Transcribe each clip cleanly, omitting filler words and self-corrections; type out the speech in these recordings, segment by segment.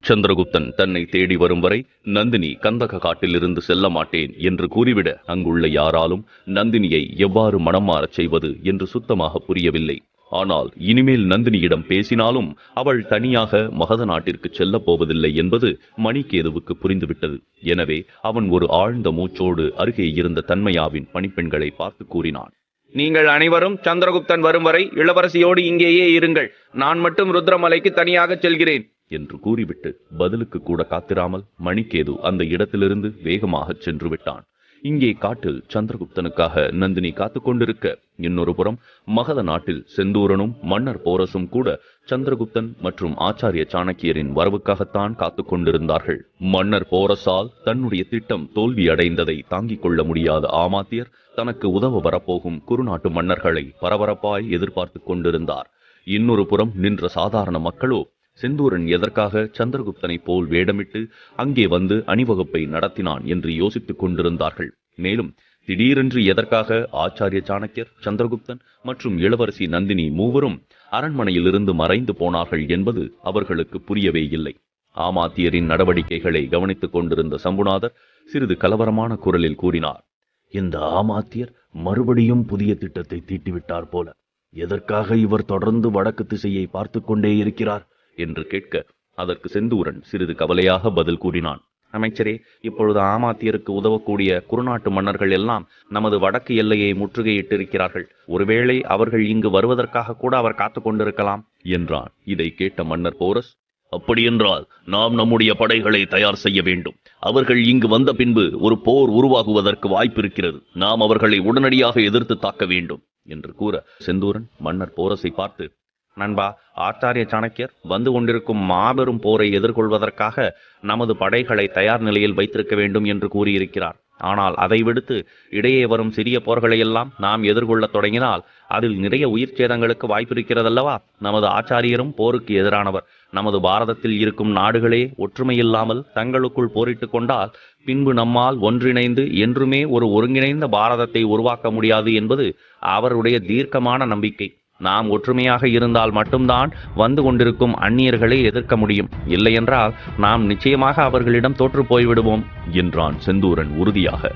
சந்திரகுப்தன் தன்னை தேடி வரும் வரை நந்தினி கந்தக காட்டிலிருந்து செல்ல மாட்டேன் என்று கூறிவிட அங்குள்ள யாராலும் நந்தினியை எவ்வாறு மனம் மாறச் செய்வது என்று சுத்தமாக புரியவில்லை. ஆனால் இனிமேல் நந்தினியிடம் பேசினாலும் அவள் தனியாக மகத நாட்டிற்கு செல்லப் போவதில்லை என்பது மணிகேதுவுக்கு புரிந்துவிட்டது. எனவே அவன் ஒரு ஆழ்ந்த மூச்சோடு அருகே இருந்த தன்மையாவின் பணிப்பெண்களை பார்த்து கூறினான். நீங்கள் அனைவரும் சந்திரகுப்தன் வரும் வரை இளவரசியோடு இங்கேயே இருங்கள். நான் மட்டும் ருத்ரமலைக்கு தனியாக செல்கிறேன் என்று கூறிவிட்டு பதிலுக்கு கூட காத்திராமல் மணிகேது அந்த இடத்திலிருந்து வேகமாக சென்று விட்டான். இங்கே காட்டில் சந்திரகுப்தனுக்காக நந்தினி காத்து கொண்டிருக்க, இன்னொரு புறம் மகத நாட்டில் செந்தூரனும் மன்னர் போரசும் கூட சந்திரகுப்தன் மற்றும் ஆச்சாரிய சாணக்கியரின் வரவுக்காகத்தான் காத்து கொண்டிருந்தார்கள். மன்னர் போரசால் தன்னுடைய திட்டம் தோல்வியடைந்ததை தாங்கிக் கொள்ள முடியாத ஆமாத்தியர் தனக்கு உதவ வரப்போகும் குறுநாட்டு மன்னர்களை பரபரப்பாய் எதிர்பார்த்து கொண்டிருந்தார். இன்னொரு புறம் நின்ற சாதாரண மக்களோ செந்தூரன் எதற்காக சந்திரகுப்தனை போல் வேடமிட்டு அங்கே வந்து அணிவகுப்பை நடத்தினான் என்று யோசித்துக் கொண்டிருந்தார்கள். மேலும் திடீரென்று எதற்காக ஆச்சாரிய சாணக்கியர், சந்திரகுப்தன் மற்றும் இளவரசி நந்தினி மூவரும் அரண்மனையிலிருந்து மறைந்து போனார்கள் என்பது அவர்களுக்கு புரியவே இல்லை. ஆமாத்தியரின் நடவடிக்கைகளை கவனித்துக் கொண்டிருந்த சம்புநாதர் சிறிது கலவரமான குரலில் கூறினார். இந்த ஆமாத்தியர் மறுபடியும் புதிய திட்டத்தை தீட்டிவிட்டார் போல. எதற்காக இவர் தொடர்ந்து வடக்கு திசையை பார்த்து கொண்டே இருக்கிறார் என்று கேட்க, அதற்கு செந்தூரன் சிறிது கவலையாக பதில் கூறினான். அமைச்சரே, இப்பொழுது ஆமாத்தியருக்கு உதவக்கூடிய குறுநாட்டு மன்னர்கள் எல்லாம் நமது வடக்கு எல்லையை முற்றுகையிட்டிருக்கிறார்கள். ஒருவேளை அவர்கள் இங்கு வருவதற்காக கூட அவர் காத்து கொண்டிருக்கலாம் என்றான். இதை கேட்ட மன்னர் போரஸ், அப்படியென்றால் நாம் நம்முடைய படைகளை தயார் செய்ய வேண்டும். அவர்கள் இங்கு வந்த பின்பு ஒரு போர் உருவாகுவதற்கு வாய்ப்பிருக்கிறது. நாம் அவர்களை உடனடியாக எதிர்த்து தாக்க வேண்டும் என்று கூற, செந்தூரன் மன்னர் போரஸை பார்த்து, நண்பா, ஆச்சாரிய சாணக்கியர் வந்து கொண்டிருக்கும் மாபெரும் போரை எதிர்கொள்வதற்காக நமது படைகளை தயார் நிலையில் வைத்திருக்க வேண்டும் என்று கூறியிருக்கிறார். ஆனால் அதை விடுத்து இடையே வரும் சிறிய போர்களையெல்லாம் நாம் எதிர்கொள்ள தொடங்கினால் அதில் நிறைய உயிர் சேதங்களுக்கு வாய்ப்பிருக்கிறதல்லவா? நமது ஆச்சாரியரும் போருக்கு எதிரானவர். நமது பாரதத்தில் இருக்கும் நாடுகளே ஒற்றுமையில்லாமல் தங்களுக்குள் போரிட்டு கொண்டால் பின்பு நம்மால் ஒன்றிணைந்து என்றுமே ஒரு ஒருங்கிணைந்த பாரதத்தை உருவாக்க முடியாது என்பது அவருடைய தீர்க்கமான நம்பிக்கை. நாம் ஒற்றுமையாக இருந்தால் மட்டும்தான் வந்து கொண்டிருக்கும் அந்நியர்களை எதிர்க்க முடியும். இல்லையென்றால் நாம் நிச்சயமாக அவர்களிடம் தோற்று போய்விடுவோம் என்றான் செந்தூரன் உறுதியாக.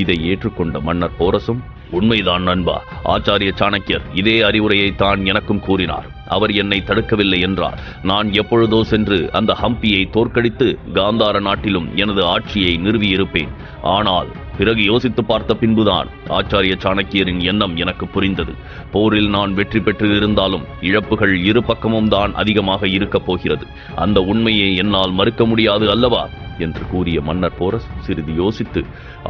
இதை ஏற்றுக்கொண்ட மன்னர் போரசும், உண்மைதான் நண்பா, ஆச்சாரிய சாணக்கியர் இதே அறிவுரையை தான் எனக்கும் கூறினார். அவர் என்னை தடுக்கவில்லை என்றால் நான் எப்பொழுதோ சென்று அந்த ஹம்பியை தோற்கடித்து காந்தார நாட்டிலும் எனது ஆட்சியை நிறுவியிருப்பேன். ஆனால் பிறகு யோசித்து பார்த்த பின்புதான் ஆச்சாரிய சாணக்கியரின் எண்ணம் எனக்கு புரிந்தது. போரில் நான் வெற்றி பெற்று இருந்தாலும் இழப்புகள் இரு பக்கமும் தான் அதிகமாக இருக்கப் போகிறது. அந்த உண்மையை என்னால் மறுக்க முடியாது அல்லவா என்று கூறிய மன்னர் போரஸ் சிறிது யோசித்து,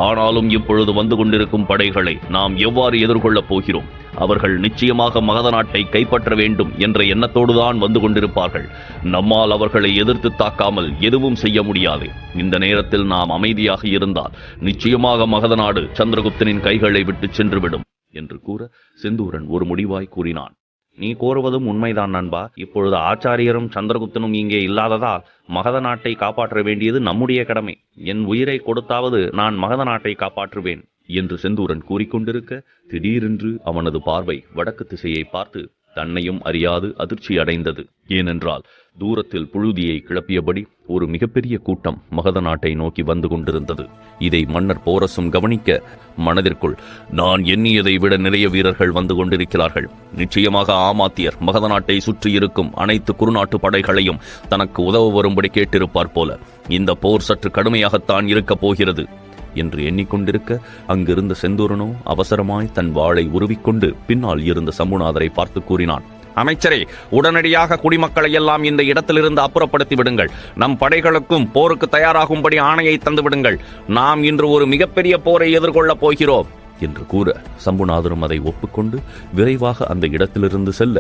ஆனாலும் இப்பொழுது வந்து கொண்டிருக்கும் படைகளை நாம் எவ்வாறு எதிர்கொள்ளப் போகிறோம்? அவர்கள் நிச்சயமாக மகத நாட்டை கைப்பற்ற வேண்டும் என்ற எண்ணத்தோடுதான் வந்து கொண்டிருப்பார்கள். நம்மால் அவர்களை எதிர்த்து தாக்காமல் எதுவும் செய்ய முடியாது. இந்த நேரத்தில் நாம் அமைதியாக இருந்தால் நிச்சயமாக மகத நாடு சந்திரகுப்தனின் கைகளை விட்டு சென்றுவிடும் என்று கூற, செந்தூரன் ஒரு முடிவாய் கூறினான். நீ கோருவதும் உண்மைதான் நண்பா. இப்பொழுது ஆச்சாரியரும் சந்திரகுப்தனும் இங்கே இல்லாததால் மகத நாட்டை காப்பாற்ற வேண்டியது நம்முடைய கடமை. என் உயிரை கொடுத்தாவது நான் மகத நாட்டை காப்பாற்றுவேன் என்று செந்தூரன் கூறிக்கொண்டிருக்க, திடீரென்று அவனது பார்வை வடக்கு திசையை பார்த்து தன்னையும் அறியாது அதிர்ச்சி அடைந்தது. ஏனென்றால் தூரத்தில் புழுதியை கிளப்பியபடி ஒரு மிகப்பெரிய கூட்டம் மகத நாட்டை நோக்கி வந்து கொண்டிருந்தது. இதை மன்னர் போரசும் கவனிக்க, மனதிற்குள், நான் எண்ணியதை விட நிறைய வீரர்கள் வந்து கொண்டிருக்கிறார்கள். நிச்சயமாக ஆமாத்தியர் மகத நாட்டை சுற்றி இருக்கும் அனைத்து குறுநாட்டு படைகளையும் தனக்கு உதவ வரும்படி கேட்டிருப்பார் போல. இந்த போர் சற்று கடுமையாகத்தான் இருக்கப் போகிறது என்று எண்ணிக்கொண்டிருக்க, அங்கிருந்த செந்தூரனோ அவசரமாய் தன் வாளை உருவிக்கொண்டு பின்னால் இருந்த சம்புநாதரை பார்த்து கூறினான். அமைச்சரே, உடனடியாக குடிமக்களை எல்லாம் இந்த இடத்திலிருந்து அப்புறப்படுத்தி விடுங்கள். நம் படைகளுக்கும் போருக்கு தயாராகும்படி ஆணையை தந்து விடுங்கள். நாம் இன்று ஒரு மிகப்பெரிய போரை எதிர்கொள்ளப் போகிறோம் என்று கூற, சம்புநாதரும் அதை ஒப்புக்கொண்டு விரைவாக அந்த இடத்திலிருந்து செல்ல,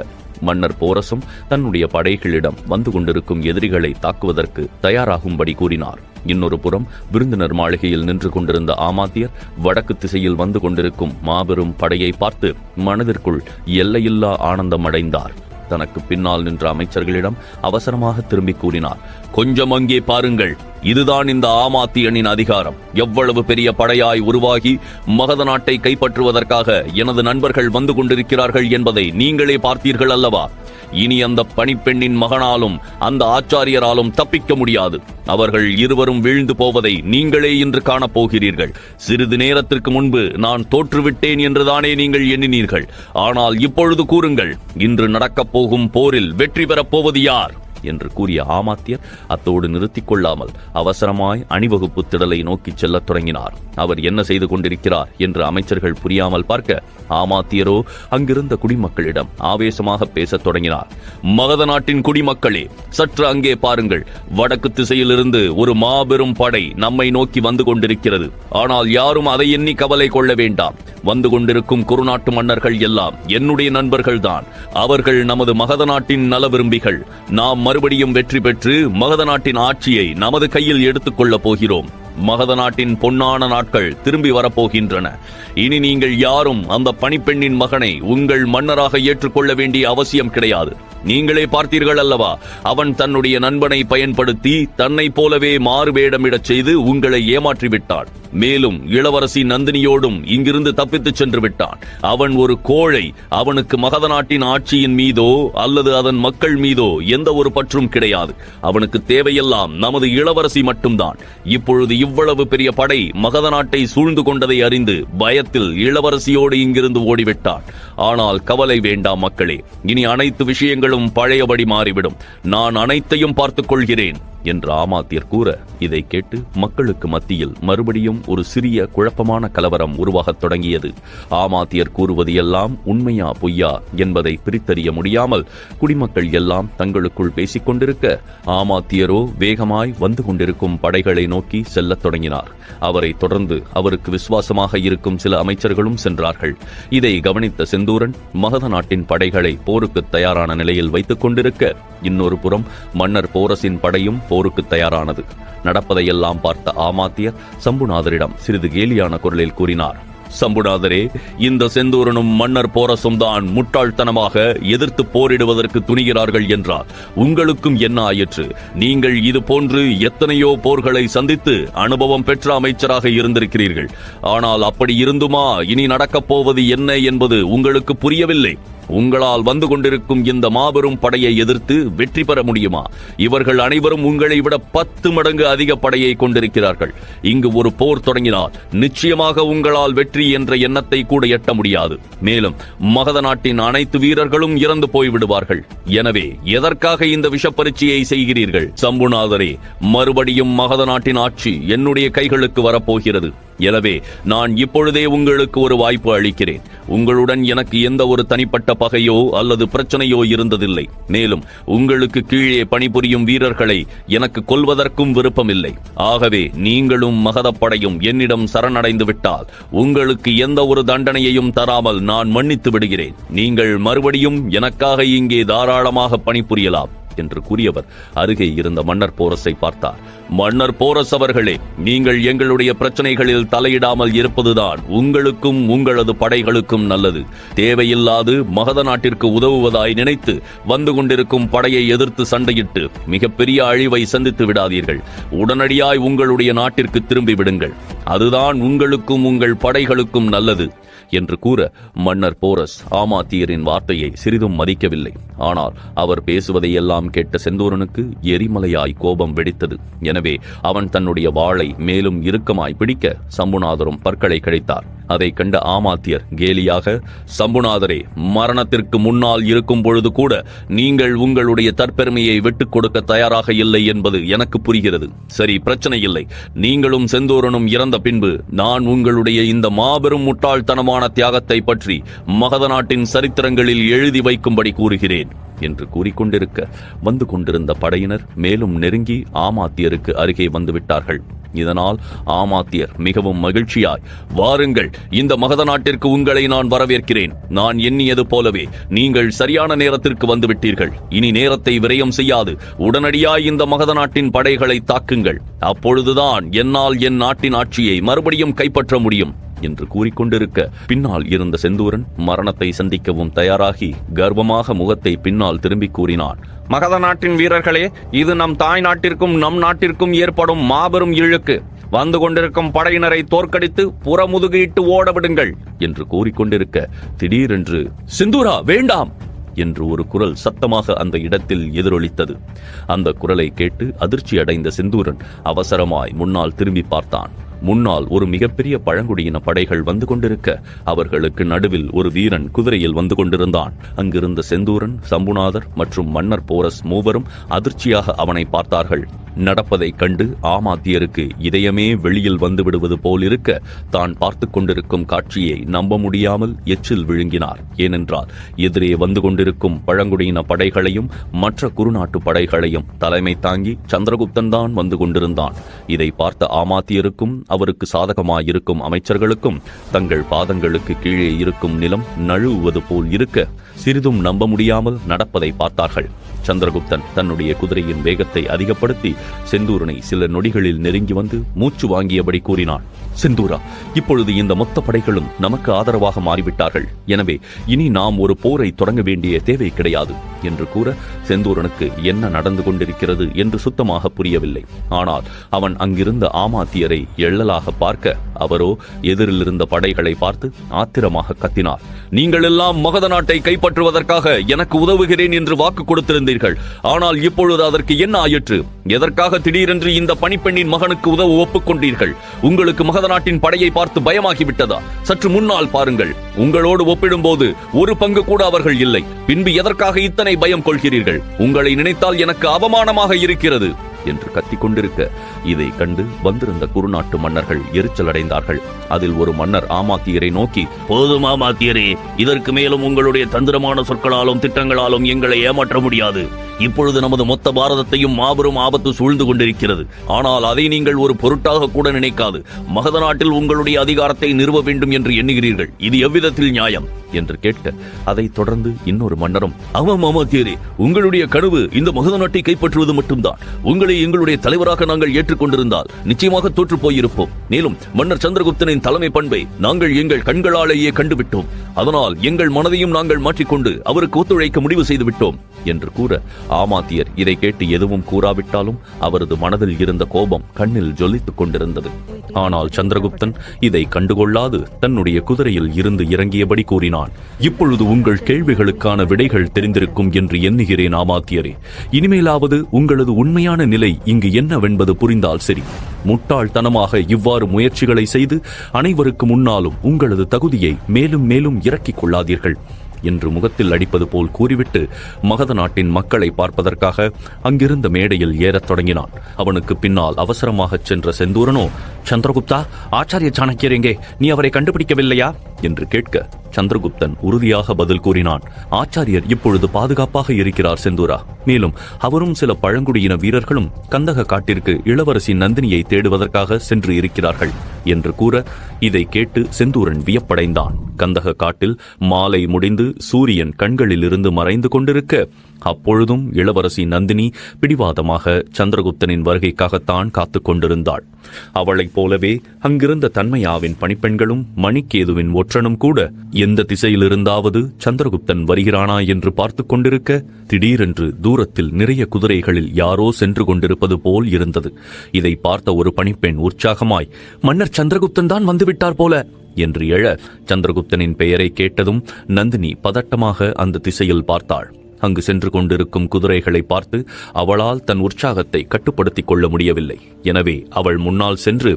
மன்னர் போரசும் தன்னுடைய படைகளிடம் வந்து கொண்டிருக்கும் எதிரிகளை தாக்குவதற்கு தயாராகும்படி கூறினார். இன்னொரு புறம் விருந்தினர் மாளிகையில் நின்று கொண்டிருந்த ஆமாத்தியர் வடக்கு திசையில் வந்து கொண்டிருக்கும் மாபெரும் படையை பார்த்து மனதிற்குள் எல்லையில்லா ஆனந்தம் அடைந்தார். தனக்கு பின்னால் நின்ற அமைச்சர்களிடம் அவசரமாக திரும்பி கூறினார். கொஞ்சம் அங்கே பாருங்கள் இதுதான் இந்த ஆமாத்தியனின் அதிகாரம். எவ்வளவு பெரிய படையாய் உருவாகி மகத நாட்டை கைப்பற்றுவதற்காக எனது நண்பர்கள் வந்து கொண்டிருக்கிறார்கள் என்பதை நீங்களே பார்த்தீர்கள் அல்லவா? இனி அந்த பணிப்பெண்ணின் மகனாலும் அந்த ஆச்சாரியராலும் தப்பிக்க முடியாது. அவர்கள் இருவரும் வீழ்ந்து போவதை நீங்களே இன்று காணப்போகிறீர்கள். சிறிது நேரத்திற்கு முன்பு நான் தோற்றுவிட்டேன் என்றுதானே நீங்கள் எண்ணினீர்கள். ஆனால் இப்பொழுது கூறுங்கள், இன்று நடக்கப் போகும் போரில் வெற்றி பெறப் போவது யார் என்று கூறிய ஆமாத்தியர் அத்தோடு நிறுத்திக் கொள்ளாமல் அவசரமாய் அணிவகுப்பு திடலை நோக்கி செல்லத் தொடங்கினார். அவர் என்ன செய்து கொண்டிருக்கிறார் என்று அமைச்சர்கள் புரியாமல் பார்க்க, ஆமாத்தியரோ அங்கிருந்த குடிமக்களிடம் ஆவேசமாக பேசத் தொடங்கினார். மகத நாட்டின் குடிமக்களே, சற்று அங்கே பாருங்கள். வடக்கு திசையிலிருந்து ஒரு மாபெரும் படை நம்மை நோக்கி வந்து கொண்டிருக்கிறது. ஆனால் யாரும் அதை எண்ணி கவலை கொள்ள வேண்டாம். வந்து கொண்டிருக்கும் குறுநாட்டு மன்னர்கள் எல்லாம் என்னுடைய நண்பர்கள்தான். அவர்கள் நமது மகத நாட்டின் நல விரும்பிகள். நாம் மறுபடியும் வெற்றி பெற்று மகத நாட்டின் ஆட்சியை நமது கையில் எடுத்துக் கொள்ளப் போகிறோம். மகத நாட்டின் பொன்னான நாட்கள் திரும்பி வரப்போகின்றன. இனி நீங்கள் யாரும் அந்த பணிப்பெண்ணின் மகனை உங்கள் மன்னராக ஏற்றுக்கொள்ள வேண்டிய அவசியம் கிடையாது. நீங்களே பார்த்தீர்கள் அல்லவா, அவன் தன்னுடைய நண்பனை பயன்படுத்தி தன்னை போலவே மாறு வேடமிடச் செய்து உங்களை ஏமாற்றிவிட்டான். மேலும் இளவரசி நந்தினியோடும் இங்கிருந்து தப்பித்துச் சென்று விட்டான். அவன் ஒரு கோழை. அவனுக்கு மகத நாட்டின் ஆட்சியின் மீதோ அல்லது அதன் மக்கள் மீதோ எந்த ஒரு பற்றும் கிடையாது. அவனுக்கு தேவையெல்லாம் நமது இளவரசி மட்டும்தான். இப்பொழுது இவ்வளவு பெரிய படை மகத நாட்டை சூழ்ந்து கொண்டதை அறிந்து பயத்தில் இளவரசியோடு இங்கிருந்து ஓடிவிட்டான். ஆனால் கவலை வேண்டாம் மக்களே, இனி அனைத்து விஷயங்களும் பழையபடி மாறிவிடும். நான் அனைத்தையும் பார்த்துக் கொள்கிறேன் என்று ஆமாத்தியர் கூற, இதை கேட்டு மக்களுக்கு மத்தியில் மறுபடியும் ஒரு சிறிய குழப்பமான கலவரம் உருவாகத் தொடங்கியது. ஆமாத்தியர் கூறுவது எல்லாம் உண்மையா பொய்யா என்பதை பிரித்தறிய முடியாமல் குடிமக்கள் எல்லாம் தங்களுக்குள் பேசிக் கொண்டிருக்க, ஆமாத்தியரோ வேகமாய் வந்து கொண்டிருக்கும் படைகளை நோக்கி செல்லத் தொடங்கினார். அவரை தொடர்ந்து அவருக்கு விசுவாசமாக இருக்கும் சில அமைச்சர்களும் சென்றார்கள். இதை கவனித்த செந்தூரன் மகத நாட்டின் படைகளை போருக்கு தயாரான நிலையில் வைத்துக் கொண்டிருக்க, இன்னொரு புறம் மன்னர் போரசின் படையும் போருக்கு தயாரானது. நடப்பதையெல்லாம் பார்த்த ஆமாத்தியர் சம்புநாதரிடம் சிறிது கேலியான குரலில் கூறினார். சம்புநாதரே, இந்த செந்தூரனும் மன்னர் போரசும் தான் முட்டாள்தனமாக எதிர்த்து போரிடுவதற்கு துணிகிறார்கள் என்றால் உங்களுக்கும் என்ன ஆயிற்று? நீங்கள் இது போன்று எத்தனையோ போர்களை சந்தித்து அனுபவம் பெற்ற அமைச்சராக இருந்திருக்கிறீர்கள். ஆனால் அப்படி இருந்துமா இனி நடக்கப் போவது என்ன என்பது உங்களுக்கு புரியவில்லை? உங்களால் வந்து கொண்டிருக்கும் இந்த மாபெரும் படையை எதிர்த்து வெற்றி பெற முடியுமா? இவர்கள் அனைவரும் உங்களை விட 10 மடங்கு அதிக படையை கொண்டிருக்கிறார்கள். இங்கு ஒரு போர் தொடங்கினால் நிச்சயமாக உங்களால் வெற்றி என்ற எண்ணத்தை கூட எட்ட முடியாது. மேலும் மகத நாட்டின் அனைத்து வீரர்களும் இறந்து போய்விடுவார்கள். எனவே எதற்காக இந்த விஷப்பரீட்சையை செய்கிறீர்கள்? சம்புநாதரே, மறுபடியும் மகத நாட்டின் ஆட்சி என்னுடைய கைகளுக்கு வரப்போகிறது. எனவே நான் இப்பொழுதே உங்களுக்கு ஒரு வாய்ப்பு அளிக்கிறேன். உங்களுடன் எனக்கு எந்த ஒரு தனிப்பட்ட பகையோ அல்லது பிரச்சனையோ இருந்ததில்லை. மேலும் உங்களுக்கு கீழே பணிபுரியும் வீரர்களை எனக்கு கொல்வதற்கும் விருப்பமில்லை. ஆகவே நீங்களும் மகதப்படையும் என்னிடம் சரணடைந்து விட்டால் உங்களுக்கு எந்த ஒரு தண்டனையையும் தராமல் நான் மன்னித்து விடுகிறேன். நீங்கள் மறுபடியும் எனக்காக இங்கே தாராளமாக பணிபுரியலாம் என்று கூறியவர் அருகே இருந்த மன்னர் போரஸை பார்த்தார். மன்னர் போரஸ் அவர்களே, நீங்கள் எங்களுடைய பிரச்சனைகளில் தலையிடாமல் இருப்பதுதான் உங்களுக்கும் உங்களது படைகளுக்கும் நல்லது. தேவையில்லாது மகத நாட்டிற்கு உதவுவதாய் நினைத்து வந்து கொண்டிருக்கும் படையை எதிர்த்து சண்டையிட்டு மிகப்பெரிய அழிவை சந்தித்து விடாதீர்கள். உடனடியாய் உங்களுடைய நாட்டிற்கு திரும்பி விடுங்கள். அதுதான் உங்களுக்கும் உங்கள் படைகளுக்கும் நல்லது என்று கூற, மன்னர் போரஸ் ஆமாத்தியரின் வார்த்தையை சிறிதும் மதிக்கவில்லை. ஆனால் அவர் பேசுவதையெல்லாம் கேட்ட செந்தூரனுக்கு எரிமலையாய் கோபம் வெடித்தது. எனவே அவன் தன்னுடைய வாளை மேலும் இறுக்கமாய் பிடிக்க சம்புநாதரும் பற்களை கடித்தார். அதை கண்ட ஆமாத்தியர் கேலியாக, சம்புநாதரே, மரணத்திற்கு முன்னால் இருக்கும் பொழுது கூட நீங்கள் உங்களுடைய தற்பெருமையை விட்டுக் கொடுக்க தயாராக இல்லை என்பது எனக்கு புரிகிறது. சரி, பிரச்சனை இல்லை. நீங்களும் செந்தூரனும் இறந்த பின்பு நான் உங்களுடைய இந்த மாபெரும் முட்டாள்தனமான தியாகத்தை பற்றி மகத நாட்டின் சரித்திரங்களில் எழுதி வைக்கும்படி கூறுகிறேன் என்று கூறிக்கொண்டிருக்க, வந்து கொண்டிருந்த படையினர் மேலும் நெருங்கி ஆமாத்தியருக்கு அருகே வந்துவிட்டார்கள். இதனால் ஆமாத்தியர் மிகவும் மகிழ்ச்சியாய், வாருங்கள், இந்த மகத நாட்டிற்கு உங்களை நான் வரவேற்கிறேன். நான் எண்ணியது போலவே நீங்கள் சரியான நேரத்திற்கு வந்துவிட்டீர்கள். இனி நேரத்தை விரயம் செய்யாது உடனடியாய் இந்த மகத நாட்டின் படைகளை தாக்குங்கள். அப்பொழுதுதான் என்னால் என் நாட்டின் ஆட்சியை மறுபடியும் கைப்பற்ற முடியும். என்று கூறிக்கொண்டிருக்க பின்னால் இருந்த செந்தூரன் மரணத்தை சந்திக்கவும் தயாராகி கர்வமாக முகத்தை பின்னால் திரும்பி கூறினான். மகத நாட்டின் வீரர்களே, இது நம் தாய் நாட்டிற்கும் நம் நாட்டிற்கும் ஏற்படும் மாபெரும் இழுக்கு. வந்து கொண்டிருக்கும் படையினரை தோற்கடித்து புறமுதுகிட்டு ஓடவிடுங்கள் என்று கூறிக்கொண்டிருக்க திடீரென்று செந்தூரா வேண்டாம் என்று ஒரு குரல் சத்தமாக அந்த இடத்தில் எதிரொலித்தது. அந்த குரலை கேட்டு அதிர்ச்சி அடைந்த செந்தூரன் அவசரமாய் முன்னால் திரும்பி பார்த்தான். முன்னால் ஒரு மிகப்பெரிய பழங்குடியின படைகள் வந்து கொண்டிருக்க அவர்களுக்கு நடுவில் ஒரு வீரன் குதிரையில் வந்து கொண்டிருந்தான். அங்கிருந்த செந்தூரன், சம்புநாதர் மற்றும் மன்னர் போரஸ் மூவரும் அதிர்ச்சியாக அவனை பார்த்தார்கள். நடப்பதைக் கண்டு ஆமாத்தியருக்கு இதயமே வெளியில் வந்து விடுவது போல் இருக்க தான் பார்த்து கொண்டிருக்கும் காட்சியை நம்ப முடியாமல் எச்சில் விழுங்கினார். ஏனென்றால் எதிரே வந்து கொண்டிருக்கும் பழங்குடியின படைகளையும் மற்ற குறுநாட்டு படைகளையும் தலைமை தாங்கி சந்திரகுப்தன் தான் வந்து கொண்டிருந்தான். இதை பார்த்த ஆமாத்தியருக்கும் அவருக்கு சாதகமாயிருக்கும் அமைச்சர்களுக்கும் தங்கள் பாதங்களுக்கு கீழே இருக்கும் நிலம் நழுவுவது போல் இருக்க சிறிதும் நம்ப முடியாமல் நடப்பதை பார்த்தார்கள். சந்திரகுப்தன் தன்னுடைய குதிரையின் வேகத்தை அதிகப்படுத்தி செந்தூரனை சில நொடிகளில் நெருங்கி வந்து மூச்சு வாங்கியபடி கூறினான். செந்தூரா, இப்பொழுது இந்த மொத்த படைகளும் நமக்கு ஆதரவாக மாறிவிட்டார்கள். எனவே இனி நாம் ஒரு போரை தொடங்க வேண்டிய தேவை கிடையாது என்று கூற செந்தூரனுக்கு என்ன நடந்து கொண்டிருக்கிறது என்று சுத்தமாக புரியவில்லை. ஆனால் அவன் அங்கிருந்த ஆமாத்தியரை எள்ளலாக பார்க்க அவரோ எதிரில் இருந்த படைகளை பார்த்து ஆத்திரமாக கத்தினார். நீங்கள் எல்லாம் மகத நாட்டை கைப்பற்றுவதற்காக எனக்கு உதவுகிறேன் என்று வாக்கு கொடுத்திருந்தீர்கள். ஆனால் இப்பொழுது அதற்கு என்ன ஆயிற்று? எதற்காக திடீரென்று இந்த பணிப்பெண்ணின் மகனுக்கு உதவ ஒப்புக்கொண்டீர்கள்? உங்களுக்கு மகத நாட்டின் படையை பார்த்து பயமாகிவிட்டதா? சற்று முன்னால் பாருங்கள். உங்களோடு ஒப்பிடும்போது ஒரு பங்கு கூட அவர்கள் இல்லை. பின்பு எதற்காக இத்தனை பயம் கொள்கிறீர்கள்? உங்களை நினைத்தால் எனக்கு அவமானமாக இருக்கிறது என்று கத்திக் கொண்டிருக்க இதை கண்டு வந்திருந்த குறுநாட்டு மன்னர்கள் எரிச்சல் அடைந்தார்கள். அதில் ஒரு மன்னர் ஆமாத்தியரை நோக்கி, போதும் ஆமாத்தியரே, இதற்கு மேலும் உங்களுடைய தந்திரமான சொற்களாலும் திட்டங்களாலும் எங்களை ஏமாற்ற முடியாது. இப்பொழுது நமது மொத்த பாரதத்தையும் மாபெரும் ஆபத்து சூழ்ந்து கொண்டிருக்கிறது. ஆனால் அதை நீங்கள் ஒரு பொருட்டாக கூட நினைக்காது மகத நாட்டில் உங்களுடைய அதிகாரத்தை நிறுவ வேண்டும் என்று எண்ணுகிறீர்கள். இது எவ்விதத்தில் நியாயம் என்று கேட்க அதைத் தொடர்ந்து இன்னொரு மன்னரும், ஆமாம் ஆமாத்தியரே, உங்களுடைய கனவு இந்த மகத நாட்டை கைப்பற்றுவது மட்டும்தான். உங்களை எங்களுடைய தலைவராக நாங்கள் ஏற்றுக்கொண்டிருந்தால் நிச்சயமாக தோற்று போயிருப்போம். மேலும் மன்னர் சந்திரகுப்தனின் தலைமை பண்பை நாங்கள் எங்கள் கண்களாலேயே கண்டுவிட்டோம். அதனால் எங்கள் மனதையும் நாங்கள் மாற்றிக்கொண்டு அவருக்கு ஒத்துழைக்க முடிவு செய்து விட்டோம் என்று கூற ஆமாத்தியர் இதை கேட்டு எதுவும் கூறாவிட்டாலும் அவரது மனதில் இருந்த கோபம் கண்ணில் ஜொலித்துக் கொண்டிருந்தது. ஆனால் சந்திரகுப்தன் இதை கண்டுகொள்ளாது தன்னுடைய குதிரையில் இருந்து இறங்கியபடி கூறினான். இப்பொழுது உங்கள் கேள்விகளுக்கான விடைகள் தெரிந்திருக்கும் என்று எண்ணுகிறேன் ஆமாத்தியரே. இனிமேலாவது உங்களது உண்மையான நிலை இங்கு என்னவென்பது புரிந்தால் சரி. முட்டாள்தனமாக இவ்வாறு முயற்சிகளை செய்து அனைவருக்கு முன்னாலும் உங்களது தகுதியை மேலும் மேலும் இறக்கிக் கொள்ளாதீர்கள் என்று முகத்தில் அடிப்பது போல் கூறிவிட்டு மகத நாட்டின் மக்களை பார்ப்பதற்காக அங்கிருந்த மேடையில் ஏறத் தொடங்கினான். அவனுக்கு பின்னால் அவசரமாக சென்ற செந்தூரனோ, சந்திரகுப்தா, ஆச்சாரிய சாணக்கியர் எங்கே? நீ அவரை கண்டுபிடிக்கவில்லையா என்று கேட்க சந்திரகுப்தன் உறுதியாக பதில் கூறினான். ஆச்சாரியர் இப்பொழுது பாதுகாப்பாக இருக்கிறார் செந்தூரா. மேலும் அவரும் சில பழங்குடியின வீரர்களும் கந்தக காட்டிற்கு இளவரசி நந்தினியை தேடுவதற்காக சென்று இருக்கிறார்கள் என்று கூற இதை கேட்டு செந்தூரன் வியப்படைந்தான். கந்தக காட்டில் மாலை முடிந்து சூரியன் கண்களில் இருந்து மறைந்து கொண்டிருக்க அப்பொழுதும் இளவரசி நந்தினி பிடிவாதமாக சந்திரகுப்தனின் வருகைக்காகத்தான் காத்துக் கொண்டிருந்தாள். அவளைப் போலவே அங்கிருந்த தன்மையாவின் பணிப்பெண்களும் மணிக்கேதுவின் ஒற்றனும் கூட எந்த திசையிலிருந்தாவது சந்திரகுப்தன் வருகிறானா என்று பார்த்து கொண்டிருக்க திடீரென்று தூரத்தில் நிறைய குதிரைகளில் யாரோ சென்று கொண்டிருப்பது போல் இருந்தது. இதை பார்த்த ஒரு பணிப்பெண் உற்சாகமாய், மன்னர் சந்திரகுப்தன் தான் வந்துவிட்டார் போல என்று எழ சந்திரகுப்தனின் பெயரை கேட்டதும் நந்தினி பதட்டமாக அந்த திசையில் பார்த்தாள். அங்கு சென்று கொண்டிருக்கும் குதிரைகளை பார்த்து அவளால் தன் உற்சாகத்தை கட்டுப்படுத்திக் கொள்ள முடியவில்லை. எனவே அவள் முன்னால் சென்று,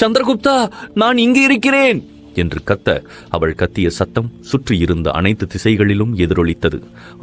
சந்திரகுப்தா, நான் இங்கு இருக்கிறேன் என்று கத்த அவள் கத்திய சத்தம் சுற்றியிருந்த அனைத்து திசைகளிலும் எதிரொலித்தது.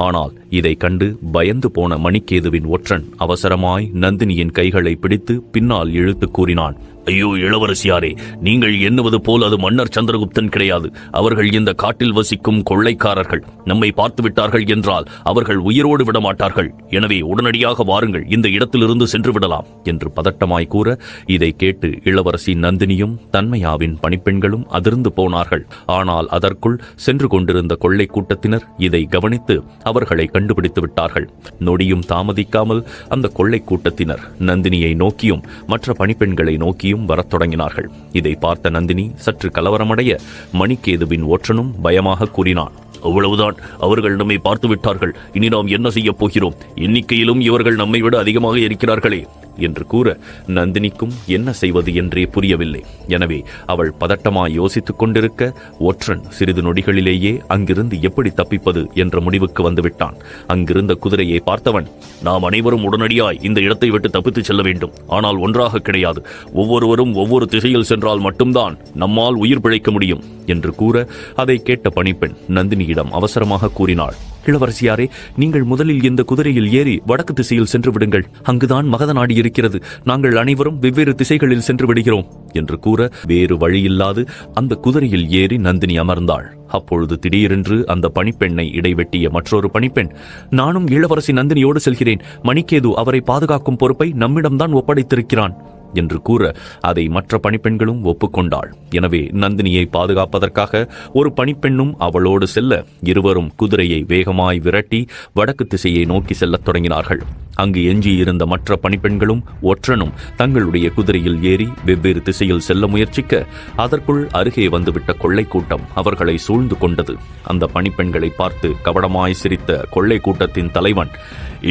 ஆனால் இதை கண்டு பயந்து போன மணிக்கேதுவின் ஒற்றன் அவசரமாய் நந்தினியின் கைகளை பிடித்து பின்னால் இழுத்து கூறினான், ஐயோ இளவரசியாரே, நீங்கள் எண்ணுவது போல் அது மன்னர் சந்திரகுப்தன் கிடையாது. அவர்கள் இந்த காட்டில் வசிக்கும் கொள்ளைக்காரர்கள். நம்மை பார்த்து விட்டார்கள் என்றால் அவர்கள் உயிரோடு விடமாட்டார்கள். எனவே உடனடியாக வாருங்கள், இந்த இடத்திலிருந்து சென்று விடலாம் என்று பதட்டமாய் கூற இதை கேட்டு இளவரசி நந்தினியும் தன்மையாவின் பணிப்பெண்களும் அதிர்ந்து போனார்கள். ஆனால் அதற்குள் சென்று கொண்டிருந்த கொள்ளை கூட்டத்தினர் இதை கவனித்து அவர்களை கண்டுபிடித்து விட்டார்கள். நொடியும் தாமதிக்காமல் அந்த கொள்ளை கூட்டத்தினர் நந்தினியை நோக்கியும் மற்ற பணிப்பெண்களை நோக்கியும் படையும் வரத் தொடங்கினார்கள். இதை பார்த்த நந்தினி சற்று கலவரமடைய மணிக்கேதுவின் ஒற்றனும் பயமாக கூறினான், அவ்வளவுதான், அவர்கள் நம்மை பார்த்து விட்டார்கள். இனி நாம் என்ன செய்யப் போகிறோம்? எண்ணிக்கையிலும் இவர்கள் நம்மை விட அதிகமாக இருக்கிறார்களே என்று கூற நந்தினிக்கும் என்ன செய்வது என்றே புரியவில்லை. எனவே அவள் பதட்டமாய் யோசித்துக் கொண்டிருக்க ஒற்றன் சிறிது நொடிகளிலேயே அங்கிருந்து எப்படி தப்பிப்பது என்ற முடிவுக்கு வந்துவிட்டான். அங்கிருந்த குதிரையை பார்த்தவன், நாம் அனைவரும் உடனடியாய் இந்த இடத்தை விட்டு தப்பித்துச் செல்ல வேண்டும். ஆனால் ஒன்றாக கிடையாது. ஒவ்வொருவரும் ஒவ்வொரு திசையில் சென்றால் மட்டும்தான் நம்மால் உயிர் பிழைக்க முடியும் என்று கூற அதை கேட்ட பணிப்பெண் நந்தினியிடம் அவசரமாக கூறினாள், இளவரசியாரே, நீங்கள் முதலில் இந்த குதிரையில் ஏறி வடக்கு திசையில் சென்று விடுங்கள். அங்குதான் மகத நாடு இருக்கிறது. நாங்கள் அனைவரும் வெவ்வேறு திசைகளில் சென்று விடுகிறோம் என்று கூற வேறு வழியில்லாது அந்த குதிரையில் ஏறி நந்தினி அமர்ந்தாள். அப்பொழுது திடீரென்று அந்த பணிப்பெண்ணை இடைவெட்டிய மற்றொரு பணிப்பெண், நானும் இளவரசி நந்தினியோடு செல்கிறேன். மணிக்கேது அவரை பாதுகாக்கும் பொறுப்பை நம்மிடம்தான் ஒப்படைத்திருக்கிறான் என்று கூற அதை மற்ற பணிப்பெண்களும் ஒப்புக்கொண்டாள். எனவே நந்தினியை பாதுகாப்பதற்காக ஒரு பணிப்பெண்ணும் அவளோடு செல்ல இருவரும் குதிரையை வேகமாய் விரட்டி வடக்கு திசையை நோக்கி செல்லத் தொடங்கினார்கள். அங்கு எஞ்சியிருந்த மற்ற பணிப்பெண்களும் ஒற்றனும் தங்களுடைய குதிரையில் ஏறி வெவ்வேறு திசையில் செல்ல முயற்சிக்க அதற்குள் அருகே வந்துவிட்ட கொள்ளை கூட்டம் அவர்களை சூழ்ந்து கொண்டது. அந்த பணிப்பெண்களை பார்த்து கபடமாய் சிரித்த கொள்ளை கூட்டத்தின் தலைவன்,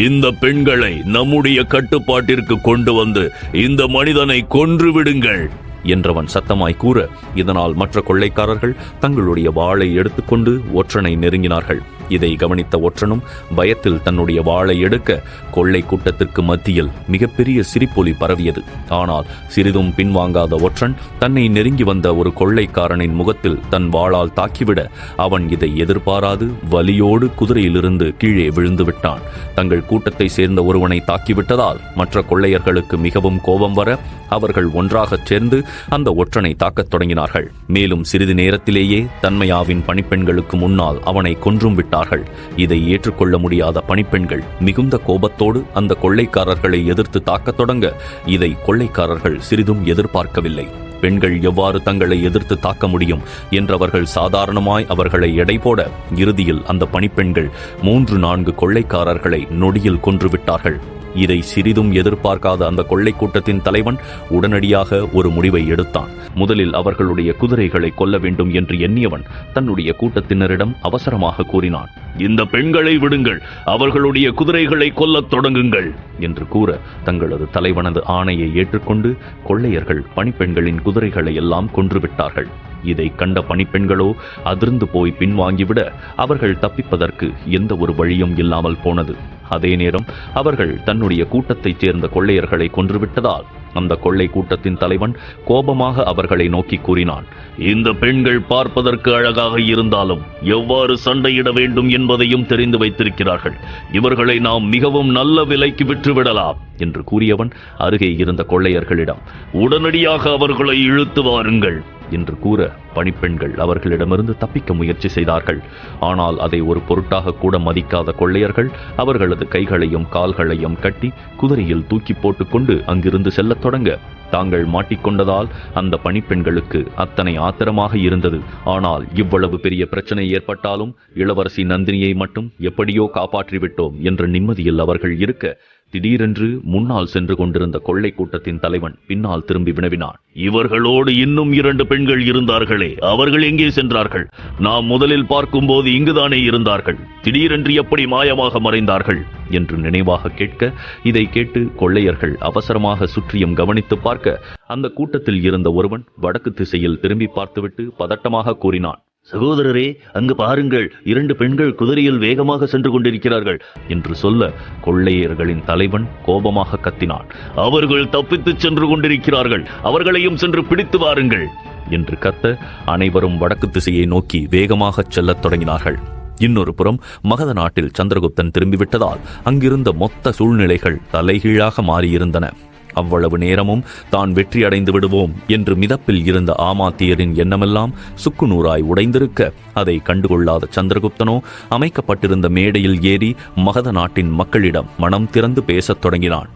இந்த பெண்களை நம்முடைய கட்டுப்பாட்டிற்கு கொண்டு வந்து இந்த மனிதனை கொன்று விடுங்கள் என்றவன் சத்தமாய் கூற இதனால் மற்ற கொள்ளைக்காரர்கள் தங்களுடைய வாளை எடுத்துக்கொண்டு ஒற்றனை நெருங்கினார்கள். இதை கவனித்த ஒற்றனும் பயத்தில் தன்னுடைய வாளை எடுக்க கொள்ளை கூட்டத்திற்கு மத்தியில் மிகப்பெரிய சிரிப்பொலி பரவியது. ஆனால் சிறிதும் பின்வாங்காத ஒற்றன் தன்னை நெருங்கி வந்த ஒரு கொள்ளைக்காரனின் முகத்தில் தன் வாளால் தாக்கிவிட அவன் இதை எதிர்பாராது வலியோடு குதிரையிலிருந்து கீழே விழுந்து விட்டான். தங்கள் கூட்டத்தை சேர்ந்த ஒருவனை தாக்கிவிட்டதால் மற்ற கொள்ளையர்களுக்கு மிகவும் கோபம் வர அவர்கள் ஒன்றாகச் சேர்ந்து அந்த ஒற்றனை தாக்கத் தொடங்கினார்கள். மேலும் சிறிது நேரத்திலேயே தன்மையாவின் பணிப்பெண்களுக்கு முன்னால் அவனை கொன்றும் விட்டார்கள். இதை ஏற்றுக்கொள்ள முடியாத பணிப்பெண்கள் மிகுந்த கோபத்தோடு அந்த கொள்ளைக்காரர்களை எதிர்த்து தாக்கத் தொடங்க இதை கொள்ளைக்காரர்கள் சிறிதும் எதிர்பார்க்கவில்லை. பெண்கள் எவ்வாறு தங்களை எதிர்த்து தாக்க முடியும் என்றவர்கள் சாதாரணமாய் அவர்களை எடை போட இறுதியில் அந்த பணிப்பெண்கள் 3-4 கொள்ளைக்காரர்களை நொடியில் கொன்றுவிட்டார்கள். இதை சிறிதும் எதிர்பார்க்காத அந்த கொள்ளை கூட்டத்தின் தலைவன் உடனடியாக ஒரு முடிவை எடுத்தான். முதலில் அவர்களுடைய குதிரைகளை கொல்ல வேண்டும் என்று எண்ணியவன் தன்னுடைய கூட்டத்தினரிடம் அவசரமாக கூறினான், இந்த பெண்களை விடுங்கள், அவர்களுடைய குதிரைகளை கொல்லத் தொடங்குங்கள் என்று கூற தங்களது தலைவனது ஆணையை ஏற்றுக்கொண்டு கொள்ளையர்கள் பணிப்பெண்களின் குதிரைகளை எல்லாம் கொன்றுவிட்டார்கள். இதை கண்ட பணிப்பெண்களோ அதிர்ந்து போய் பின்வாங்கிவிட அவர்கள் தப்பிப்பதற்கு எந்த ஒரு வழியும் இல்லாமல் போனது. அதே நேரம் அவர்கள் தன்னுடைய கூட்டத்தைச் சேர்ந்த கொள்ளையர்களை கொன்றுவிட்டதால் அந்த கொள்ளை கூட்டத்தின் தலைவன் கோபமாக அவர்களை நோக்கி கூறினான், இந்த பெண்கள் பார்ப்பதற்கு அழகாக இருந்தாலும் எவ்வாறு சண்டையிட வேண்டும் என்பதையும் தெரிந்து வைத்திருக்கிறார்கள். இவர்களை நாம் மிகவும் நல்ல விலைக்கு விற்றுவிடலாம் என்று கூறியவன் அருகே இருந்த கொள்ளையர்களிடம், உடனடியாக அவர்களை இழுத்து வாருங்கள் என்று கூற பணிப்பெண்கள் அவர்களிடமிருந்து தப்பிக்க முயற்சி செய்தார்கள். ஆனால் அதை ஒரு பொருட்டாக கூட மதிக்காத கொள்ளையர்கள் அவர்களது கைகளையும் கால்களையும் கட்டி குதிரையில் தூக்கி போட்டுக்கொண்டு அங்கிருந்து செல்லத் தொடங்க தாங்கள் மாட்டிக்கொண்டதால் அந்த பணிப்பெண்களுக்கு அத்தனை ஆத்திரமாக இருந்தது. ஆனால் இவ்வளவு பெரிய பிரச்சனை ஏற்பட்டாலும் இளவரசி நந்தினியை மட்டும் எப்படியோ காப்பாற்றிவிட்டோம் என்ற நிம்மதியில் அவர்கள் இருக்க திடீரென்று முன்னால் சென்று கொண்டிருந்த கொள்ளை கூட்டத்தின் தலைவன் பின்னால் திரும்பி வினவினான், இவர்களோடு இன்னும் 2 பெண்கள் இருந்தார்களே, அவர்கள் எங்கே சென்றார்கள்? நாம் முதலில் பார்க்கும்போது இங்குதானே இருந்தார்கள். திடீரென்று எப்படி மாயமாக மறைந்தார்கள் என்று நினைவாக கேட்க இதை கேட்டு கொள்ளையர்கள் அவசரமாக சுற்றியும் கவனித்து பார்க்க அந்த கூட்டத்தில் இருந்த ஒருவன் வடக்கு திசையில் திரும்பி பார்த்துவிட்டு பதட்டமாக கூறினான், சகோதரரே, அங்கு பாருங்கள், 2 பெண்கள் குதிரையில் வேகமாக சென்று கொண்டிருக்கிறார்கள் என்று சொல்ல கொள்ளையர்களின் தலைவன் கோபமாக கத்தினான், அவர்கள் தப்பித்துச் சென்று கொண்டிருக்கிறார்கள், அவர்களையும் சென்று பிடித்து வாருங்கள் என்று கத்த அனைவரும் வடக்கு திசையை நோக்கி வேகமாக செல்லத் தொடங்கினார்கள். இன்னொரு புறம் மகத நாட்டில் சந்திரகுப்தன் திரும்பிவிட்டதால் அங்கிருந்த மொத்த சூழ்நிலைகள் தலைகீழாக மாறியிருந்தன. அவ்வளவு நேரமும் தான் வெற்றி அடைந்து விடுவோம் என்று மிதப்பில் இருந்த ஆமாத்தியரின் எண்ணமெல்லாம் சுக்குநூறாய் உடைந்திருக்க அதை கண்டுகொள்ளாத சந்திரகுப்தனோ அமைக்கப்பட்டிருந்த மேடையில் ஏறி மகத நாட்டின் மக்களிடம் மனம் திறந்து பேசத் தொடங்கினான்.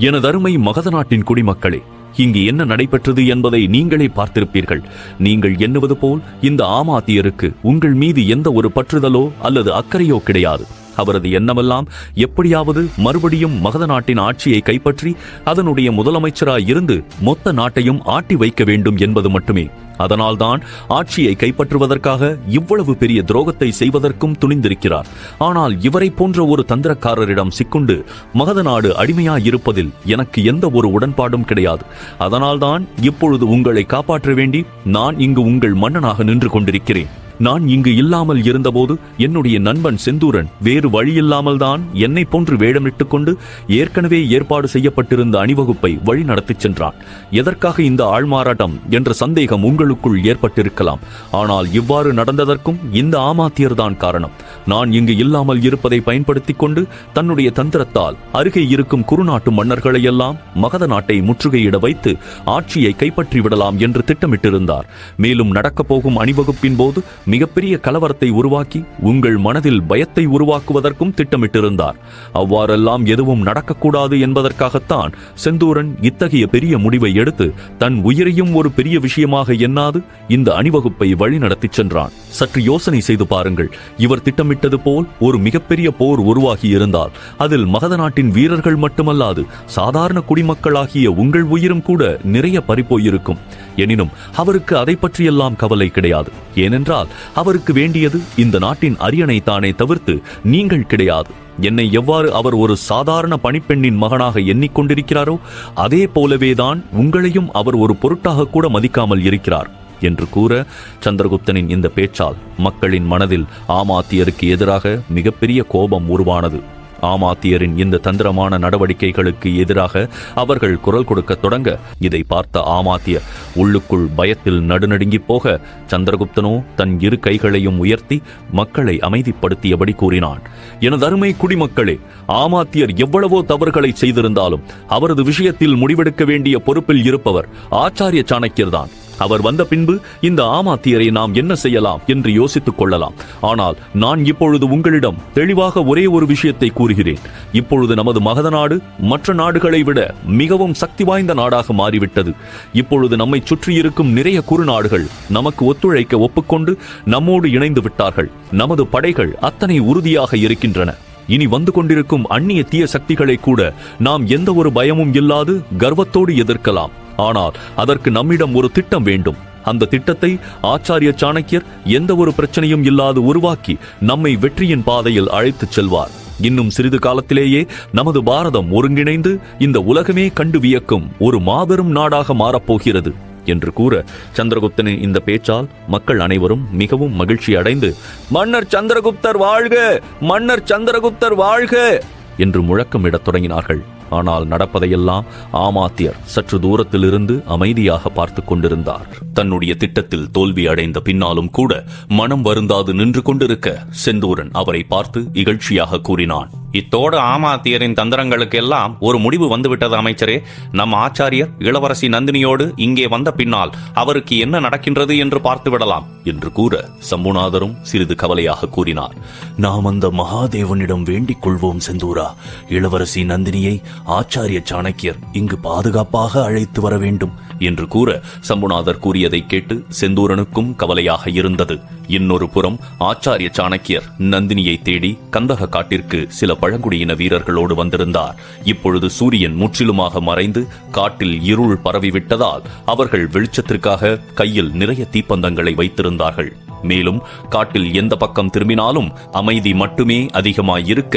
எனதருமை மகத நாட்டின் குடிமக்களே, இங்கு என்ன நடைபெற்றது என்பதை நீங்களே பார்த்திருப்பீர்கள். நீங்கள் எண்ணுவது போல் இந்த ஆமாத்தியருக்கு உங்கள் மீது எந்த ஒரு பற்றுதலோ அல்லது அக்கறையோ கிடையாது. அவரது எண்ணமெல்லாம் எப்படியாவது மறுபடியும் மகத நாட்டின் ஆட்சியை கைப்பற்றி அதனுடைய முதலமைச்சராய் இருந்து மொத்த நாட்டையும் ஆட்டி வைக்க வேண்டும் என்பது மட்டுமே. அதனால்தான் ஆட்சியை கைப்பற்றுவதற்காக இவ்வளவு பெரிய துரோகத்தை செய்வதற்கும் துணிந்திருக்கிறார். ஆனால் இவரை போன்ற ஒரு தந்திரக்காரரிடம் சிக்குண்டு மகத நாடு அடிமையாயிருப்பதில் எனக்கு எந்த ஒரு உடன்பாடும் கிடையாது. அதனால்தான் இப்பொழுது உங்களை காப்பாற்ற வேண்டி நான் இங்கு உங்கள் மன்னனாக நின்று கொண்டிருக்கிறேன். நான் இங்கு இல்லாமல் இருந்தபோது என்னுடைய நண்பன் செந்தூரன் வேறு வழியில்லாமல் தான் என்னை போன்று வேடமிட்டுக் கொண்டு ஏற்கனவே ஏற்பாடு செய்யப்பட்டிருந்த அணிவகுப்பை வழி நடத்திச் சென்றான். எதற்காக இந்த ஆள்மாறாட்டம் என்ற சந்தேகம் உங்களுக்குள் ஏற்பட்டிருக்கலாம். ஆனால் இவ்வாறு நடந்ததற்கும் இந்த ஆமாத்தியர்தான் காரணம். நான் இங்கு இல்லாமல் இருப்பதை பயன்படுத்திக் கொண்டு தன்னுடைய தந்திரத்தால் அருகே இருக்கும் குறுநாட்டு மன்னர்களையெல்லாம் மகத நாட்டை முற்றுகையிட வைத்து ஆட்சியை கைப்பற்றி விடலாம் என்று திட்டமிட்டிருந்தார். மேலும் நடக்கப் போகும் அணிவகுப்பின் போது மிகப்பெரிய கலவரத்தை உருவாக்கி உங்கள் மனதில் பயத்தை உருவாக்குவதற்கும் திட்டமிட்டிருந்தார். அவ்வாறெல்லாம் எதுவும் நடக்கக்கூடாது என்பதற்காகத்தான் செந்தூரன் இத்தகைய பெரிய முடிவை எடுத்து தன் உயிரையும் ஒரு பெரிய விஷயமாக எண்ணாது இந்த அணிவகுப்பை வழி நடத்திச் சென்றான். சற்று யோசனை செய்து பாருங்கள். இவர் திட்டமிட்டது போல் ஒரு மிகப்பெரிய போர் உருவாகி இருந்தால் அதில் மகத நாட்டின் வீரர்கள் மட்டுமல்லாது சாதாரண குடிமக்களாகிய உங்கள் உயிரும் கூட நிறைய பறிப்போயிருக்கும். எனினும் அவருக்கு அதை பற்றியெல்லாம் கவலை கிடையாது. ஏனென்றால் அவருக்கு வேண்டியது இந்த நாட்டின் அரியணை தானே தவிர்த்து நீங்கள் கிடையாது. என்னை எவ்வாறு அவர் ஒரு சாதாரண பணிப்பெண்ணின் மகனாக எண்ணிக்கொண்டிருக்கிறாரோ அதே போலவேதான் உங்களையும் அவர் ஒரு பொருட்டாக கூட மதிக்காமல் இருக்கிறார் என்று கூற சந்திரகுப்தனின் இந்த பேச்சால் மக்களின் மனதில் ஆமாத்தியருக்கு எதிராக மிகப்பெரிய கோபம் உருவானது. ஆமாத்தியரின் இந்த தந்திரமான நடவடிக்கைகளுக்கு எதிராக அவர்கள் குரல் கொடுக்க தொடங்க இதை பார்த்த ஆமாத்தியர் உள்ளுக்குள் பயத்தில் நடுநடுங்கி போக சந்திரகுப்தனோ தன் இரு கைகளையும் உயர்த்தி மக்களை அமைதிப்படுத்தியபடி கூறினான். எனது அருமை குடிமக்களே, ஆமாத்தியர் எவ்வளவோ தவறுகளை செய்திருந்தாலும் அவரது விஷயத்தில் முடிவெடுக்க வேண்டிய பொறுப்பில் இருப்பவர் ஆச்சாரிய சாணக்கியர் தான். அவர் வந்த பின்பு இந்த ஆமாத்தியரை நாம் என்ன செய்யலாம் என்று யோசித்துக் கொள்ளலாம். ஆனால் நான் இப்பொழுது உங்களிடம் தெளிவாக ஒரே ஒரு விஷயத்தை கூறுகிறேன். இப்பொழுது நமது மகத நாடு மற்ற நாடுகளை விட மிகவும் சக்தி வாய்ந்த நாடாக மாறிவிட்டது. இப்பொழுது நம்மை சுற்றி இருக்கும் நிறைய குறுநாடுகள் நமக்கு ஒத்துழைக்க ஒப்புக்கொண்டு நம்மோடு இணைந்து விட்டார்கள். நமது படைகள் அத்தனை உறுதியாக இருக்கின்றன. இனி வந்து கொண்டிருக்கும் அந்நிய தீய சக்திகளை கூட நாம் எந்த ஒரு பயமும் இல்லாது கர்வத்தோடு எதிர்க்கலாம். ஆனால் அதற்கு நம்மிடம் ஒரு திட்டம் வேண்டும். அந்த திட்டத்தை ஆச்சாரிய சாணக்கியர் எந்த ஒரு பிரச்சனையும் இல்லாது உருவாக்கி நம்மை வெற்றியின் பாதையில் அழைத்துச் செல்வார். இன்னும் சிறிது காலத்திலேயே நமது பாரதம் ஒருங்கிணைந்து இந்த உலகமே கண்டு வியக்கும் ஒரு மாபெரும் நாடாக மாறப்போகிறது என்று கூற சந்திரகுப்தனின் இந்த பேச்சால் மக்கள் அனைவரும் மிகவும் மகிழ்ச்சி அடைந்து மன்னர் சந்திரகுப்தர் வாழ்க, மன்னர் சந்திரகுப்தர் வாழ்க என்று முழக்கமிடத் தொடங்கினார்கள். ஆனால் நடப்பதையெல்லாம் ஆமாத்தியர் சற்று தூரத்திலிருந்து அமைதியாக பார்த்து கொண்டிருந்தார். தன்னுடைய திட்டத்தில் தோல்வி அடைந்த பின்னாலும் கூட மனம் வருந்தாது நின்று கொண்டிருக்க செந்தூரன் அவரை பார்த்து இகழ்ச்சியாக கூறினான். இத்தோடு ஆமாத்தியரின் தந்திரங்களுக்கு எல்லாம் ஒரு முடிவு வந்துவிட்டது அமைச்சரே. நம் ஆச்சாரியர் இளவரசி நந்தினியோடு இங்கே வந்த பின்னால் அவருக்கு என்ன நடக்கின்றது என்று பார்த்து விடலாம் என்று கூற சம்புநாதரும் சிறிது கவலையாக கூறினார். நாம் அந்த மகாதேவனிடம் வேண்டிக் கொள்வோம் செந்தூரா. இளவரசி நந்தினியை ஆச்சாரிய சாணக்கியர் இங்கு பாதுகாப்பாக அழைத்து வர வேண்டும் என்று கூற சம்புநாதர் கூறியதை கேட்டு செந்தூரனுக்கும் கவலையாக இருந்தது. இன்னொரு புறம் ஆச்சாரிய சாணக்கியர் நந்தினியை தேடி கந்தக காட்டிற்கு சில பழங்குடியின வீரர்களோடு வந்திருந்தார். இப்பொழுது சூரியன் முற்றிலுமாக மறைந்து காட்டில் இருள் பரவிவிட்டதால் அவர்கள் வெளிச்சத்திற்காக கையில் நிறைய தீப்பந்தங்களை வைத்திருந்தார்கள். மேலும் காட்டில் எந்த பக்கம் திரும்பினாலும் அமைதி மட்டுமே அதிகமாயிருக்க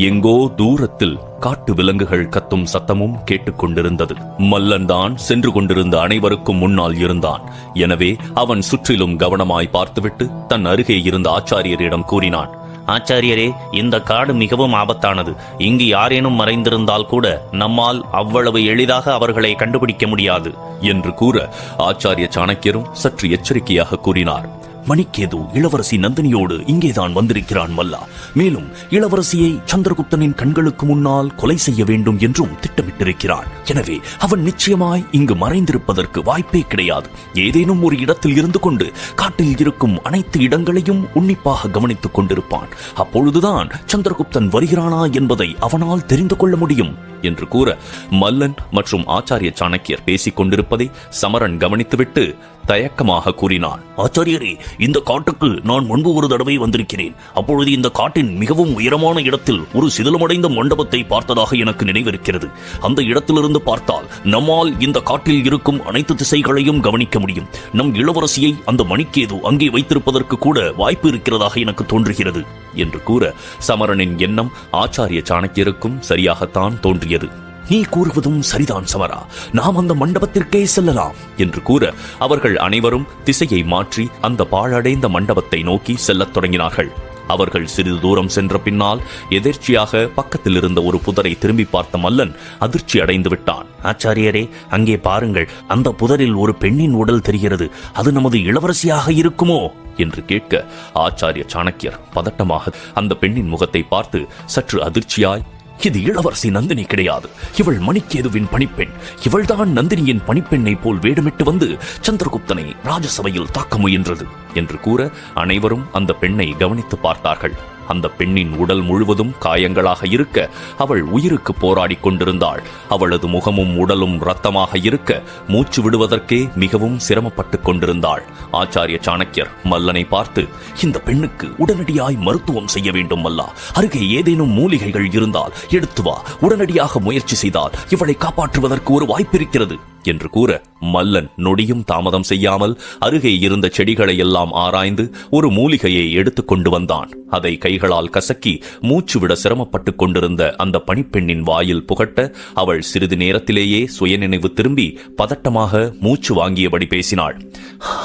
எங்கோ தூரத்தில் காட்டு விலங்குகள் கத்தும் சத்தமும் கேட்டுக்கொண்டிருந்தது. மல்லன் தான் சென்று கொண்டிருந்த அனைவருக்கும் முன்னால் இருந்தான். எனவே அவன் சுற்றிலும் கவனமாய் பார்த்துவிட்டு தன் அருகே இருந்த ஆச்சாரியரிடம் கூறினான். ஆச்சாரியரே, இந்த காடு மிகவும் ஆபத்தானது. இங்கு யாரேனும் மறைந்திருந்தால் கூட நம்மால் அவ்வளவு எளிதாக அவர்களை கண்டுபிடிக்க முடியாது என்று கூற ஆச்சாரிய சாணக்கியரும் சற்று எச்சரிக்கையாக கூறினார். மணிக்கேது இளவரசி நந்தினியோடு இங்கேதான் வந்திருக்கிறான் மல்லா. மேலும் இளவரசியை சந்திரகுப்தனின் கண்களுக்கு முன்னால் கொலை செய்ய வேண்டும் என்றும் திட்டமிட்டிருக்கிறான். எனவே அவன் நிச்சயமாய் இங்கு மறைந்திருப்பதற்கு வாய்ப்பே கிடையாது. ஏதேனும் ஒரு இடத்தில் இருந்து கொண்டு காட்டில் இருக்கும் அனைத்து இடங்களையும் உன்னிப்பாக கவனித்துக் கொண்டிருப்பான். அப்பொழுதுதான் சந்திரகுப்தன் வருகிறானா என்பதை அவனால் தெரிந்து கொள்ள முடியும் என்று கூற மல்லன் மற்றும் ஆச்சாரிய சாணக்கியர் பேசிக் கொண்டிருப்பதை சமரன் கவனித்துவிட்டு தயக்கமாக கூறினான். ஆச்சாரியரே, இந்த காட்டுக்கு நான் முன்பு ஒரு தடவை வந்திருக்கிறேன். அப்பொழுது இந்த காட்டின் மிகவும் உயரமான இடத்தில் ஒரு சிதிலமடைந்த மண்டபத்தை பார்த்ததாக எனக்கு நினைவிருக்கிறது. அந்த இடத்திலிருந்து பார்த்தால் நம்மால் இந்த காட்டில் இருக்கும் அனைத்து திசைகளையும் கவனிக்க முடியும். நம் இளவரசியை அந்த மணிக்கேது அங்கே வைத்திருப்பதற்கு கூட வாய்ப்பு இருக்கிறதாக எனக்கு தோன்றுகிறது என்று கூற சமரனின் எண்ணம் ஆச்சாரிய சாணக்கியருக்கும் சரியாகத்தான் தோன்றியது. நீ கூறுவதும் சரிதான் சமரா, நாம் அந்த மண்டபத்திற்கே செல்லலாம் என்று கூற அவர்கள் அனைவரும் திசையை மாற்றி அந்த பாழடைந்த மண்டபத்தை நோக்கி செல்லத் தொடங்கினார்கள். அவர்கள் சிறிது தூரம் சென்ற பின்னால் எதிர்ச்சியாக பக்கத்தில் இருந்த ஒரு புதரை திரும்பி பார்த்த மல்லன் அதிர்ச்சி அடைந்து விட்டான். ஆச்சாரியரே, அங்கே பாருங்கள், அந்த புதரில் ஒரு பெண்ணின் உடல் தெரிகிறது. அது நமது இளவரசியாக இருக்குமோ என்று கேட்க ஆச்சாரிய சாணக்கியர் பதட்டமாக அந்த பெண்ணின் முகத்தை பார்த்து சற்று அதிர்ச்சியாய், இது இளவரசி நந்தினி கிடையாது, இவள் மணிக்கேதுவின் பணிப்பெண். இவள்தான் நந்தினியின் பணிப்பெண்ணை போல் வேடமிட்டு வந்து சந்திரகுப்தனை ராஜசபையில் தாக்க முயன்றது என்று கூற அனைவரும் அந்த பெண்ணை கவனித்து பார்த்தார்கள். அந்த பெண்ணின் உடல் முழுவதும் காயங்களாக இருக்க அவள் உயிருக்கு போராடி கொண்டிருந்தாள். அவளது முகமும் உடலும் இரத்தமாக இருக்க மூச்சு விடுவதற்கே மிகவும் சிரமப்பட்டு கொண்டிருந்தாள். ஆச்சாரிய சாணக்கியர் மல்லனை பார்த்து, இந்த பெண்ணுக்கு உடனடியாய் மருத்துவம் செய்ய வேண்டும் மல்லா. அருகே ஏதேனும் மூலிகைகள் இருந்தால் எடுத்து வா. உடனடியாக முயற்சி செய்தால் இவளை காப்பாற்றுவதற்கு ஒரு வாய்ப்பிருக்கிறது என்று கூற மல்லன் நொடியும் தாமதம் செய்யாமல் அருகே இருந்த செடிகளை எல்லாம் ஆராய்ந்து ஒரு மூலிகையை எடுத்துக் கொண்டு வந்தான். அதை கைகளால் கசக்கி மூச்சு விட சிரமப்பட்டுக் கொண்டிருந்த அந்த பணிப்பெண்ணின் வாயில் புகட்ட அவள் சிறிது நேரத்திலேயே சுயநினைவு திரும்பி பதட்டமாக மூச்சு வாங்கியபடி பேசினாள்.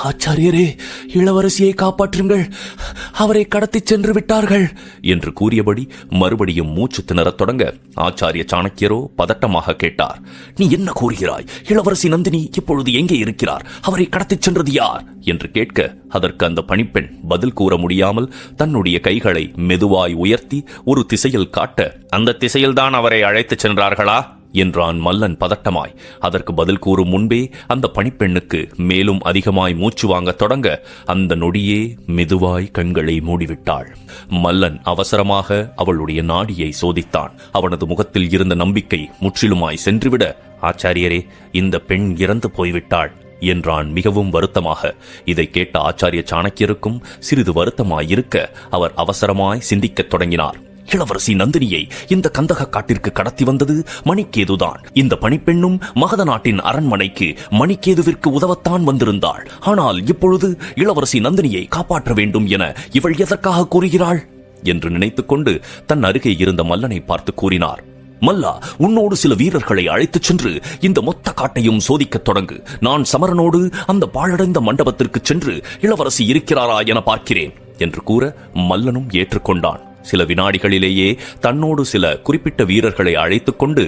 ஆச்சாரியரே, இளவரசியை காப்பாற்றுங்கள், அவரை கடத்திச் சென்று விட்டார்கள் என்று கூறியபடி மறுபடியும் மூச்சு திணறத் தொடங்க ஆச்சாரிய சாணக்கியரோ பதட்டமாக கேட்டார். நீ என்ன கூறுகிறாய்? இளவரசி நந்தினி இப்பொழுது எங்கே இருக்கிறார்? அவரை கடத்திச் சென்றது யார் என்று கேட்க அதற்கு அந்த பணிப்பெண் பதில் கூற முடியாமல் தன்னுடைய கைகளை மெதுவாய் உயர்த்தி ஒரு திசையில் காட்ட, அந்த திசையில்தான் அவரை அழைத்துச் சென்றார்களா என்றான் மல்லன் பதட்டமாய். அதற்கு பதில் கூறும் முன்பே அந்த பணிப்பெண்ணுக்கு மேலும் அதிகமாய் மூச்சு வாங்க தொடங்க அந்த நொடியே மெதுவாய் கண்களை மூடிவிட்டாள். மல்லன் அவசரமாக அவளுடைய நாடியை சோதித்தான். அவனது முகத்தில் இருந்த நம்பிக்கை முற்றிலுமாய் சென்றுவிட, ஆச்சாரியரே, இந்த பெண் இறந்து போய்விட்டாள் என்றான் மிகவும் வருத்தமாக. இதை கேட்ட ஆச்சாரிய சாணக்கியருக்கும் சிறிது வருத்தமாயிருக்க அவர் அவசரமாய் சிந்திக்கத் தொடங்கினார். இளவரசி நந்தினியை இந்த கந்தக காட்டிற்கு கடத்தி வந்தது மணிக்கேதுதான். இந்த பணிப்பெண்ணும் மகத நாட்டின் அரண்மனைக்கு மணிக்கேதுவிற்கு உதவத்தான் வந்திருந்தாள். ஆனால் இப்பொழுது இளவரசி நந்தினியை காப்பாற்ற வேண்டும் என இவள் எதற்காக கூறுகிறாள் என்று நினைத்துக் கொண்டு தன் அருகே இருந்த மல்லனை பார்த்து கூறினார். மல்லா, உன்னோடு சில வீரர்களை அழைத்துச் சென்று இந்த மொத்த காட்டையும் சோதிக்கத் தொடங்கு. நான் சமரனோடு அந்த பாழடைந்த மண்டபத்திற்கு சென்று இளவரசி இருக்கிறாரா என பார்க்கிறேன் என்று கூற மல்லனும் ஏற்றுக்கொண்டான். சில வினாடிகளிலேயே தன்னோடு சில குறிப்பிட்ட வீரர்களை அழைத்துக் கொண்டு